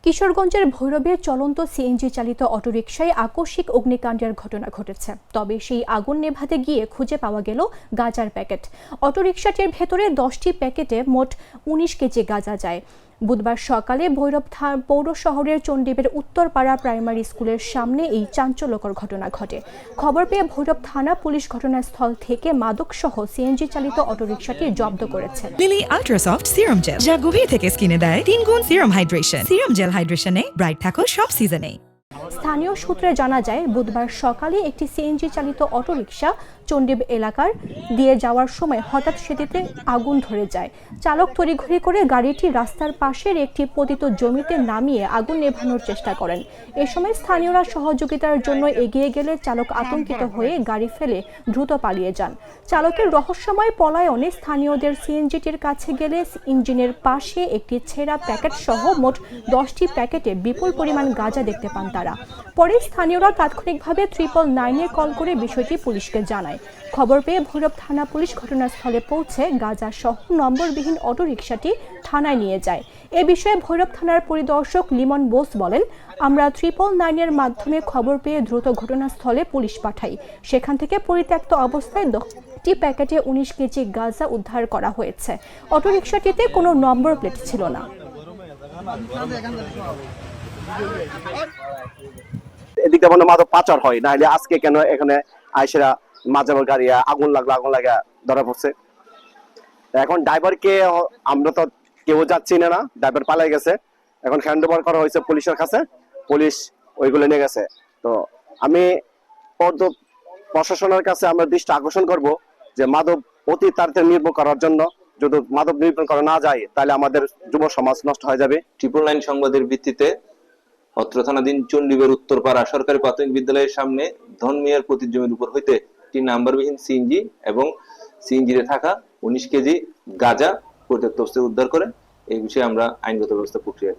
কিশোরগঞ্জের ভৈরবে চলন্ত সিএনজি চালিত অটোরিকশায় আকস্মিক অগ্নিকাণ্ডের ঘটনা ঘটেছে। তবে সেই আগুন নেভাতে গিয়ে খুঁজে পাওয়া গেল গাঁজার প্যাকেট। অটোরিকশাটির ভেতরে 10টি প্যাকেটে মোট 19 কেজি গাঁজা যায়। বুধবার সকালে ভৈরব পৌর শহরের চণ্ডীবের উত্তরপাড়া প্রাইমারি স্কুলের সামনে এই চাঞ্চল্যকর ঘটনা ঘটে। খবর পেয়ে ভৈরব থানা পুলিশ ঘটনাস্থল থেকে মাদকসহ সিএনজি চালিত অটোরিকশাটি জব্দ করেছে। লিলি আল্ট্রাসফট সিরাম জেল, যা গভীর থেকে স্কিনে দেয় 3 গুণ সিরাম হাইড্রেশন। সিরাম জেল হাইড্রেশনে ব্রাইট থাকো সব সিজনে। স্থানীয় সূত্রে জানা যায়, বুধবার সকালে একটি সিএনজি চালিত অটোরিকশা চণ্ডীব এলাকার দিয়ে যাওয়ার সময় হঠাৎ সেটিতে আগুন ধরে যায়। চালক তড়িঘড়ি করে গাড়িটি রাস্তার পাশের একটি পতিত জমিতে নামিয়ে আগুন নেভানোর চেষ্টা করেন। এ সময় স্থানীয়রা সহযোগিতার জন্য এগিয়ে গেলে চালক আতঙ্কিত হয়ে গাড়ি ফেলে দ্রুত পালিয়ে যান। চালকের রহস্যময় পলায়নে স্থানীয়দের সিএনজিটির কাছে গেলে ইঞ্জিনের পাশে একটি ছেঁড়া প্যাকেট সহ মোট 10টি প্যাকেটে বিপুল পরিমাণ গাঁজা দেখতে পান তারা। পরে স্থানীয়রা তাৎক্ষণিকভাবে 999-এ কল করে বিষয়টি পুলিশকে জানায়। খবর পেয়ে ভৈরব থানা পুলিশ ঘটনাস্থলে পৌঁছে গাঁজা সহ নম্বরবিহীন অটোরিকশাটি থানায় নিয়ে যায়। এ বিষয়ে ভৈরব থানার পরিদর্শক লিমন বোস বলেন, আমরা 999-এর মাধ্যমে খবর পেয়ে দ্রুত ঘটনাস্থলে পুলিশ পাঠাই। সেখান থেকে পরিত্যক্ত অবস্থায় 10টি প্যাকেটে 19 কেজি গাঁজা উদ্ধার করা হয়েছে। অটোরিকশাটিতে কোনো নম্বর প্লেট ছিল না। এদিকে মানে মাদক পাচার হয় না হলে আজকে কেন এখানে আইসেরা মাঝে গাড়ি আগুন লাগা ধরা পড়ছে। এখন ড্রাইভারকে আমরা তো কেউ যাচ্ছি না, ড্রাইভার পালাই গেছে। এখন হ্যান্ড ওভার করা হয়েছে পুলিশের কাছে, পুলিশ ওইগুলো নিয়ে গেছে। তো আমি প্রশাসনের কাছে আমরা দৃষ্টি আকর্ষণ করব যে মাদক অতি তাড়াতাড়ি নির্মূল করার জন্য। যদি মাদক নির্মূল করা না যায় তাহলে আমাদের যুব সমাজ নষ্ট হয়ে যাবে। 999 সংবাদের ভিত্তিতে অত্র থানাধীন চণ্ডীবের উত্তরপাড়া সরকারি প্রাথমিক বিদ্যালয়ের সামনে ধন মিয়ার পতিত জমির উপর হইতে একটি নাম্বারবিহীন সিএনজি এবং সিএনজিতে থাকা 19 কেজি গাঁজা পরিত্যক্ত অবস্থায় উদ্ধার করে এই বিষয়ে আমরা আইনগত ব্যবস্থা প্রক্রিয়া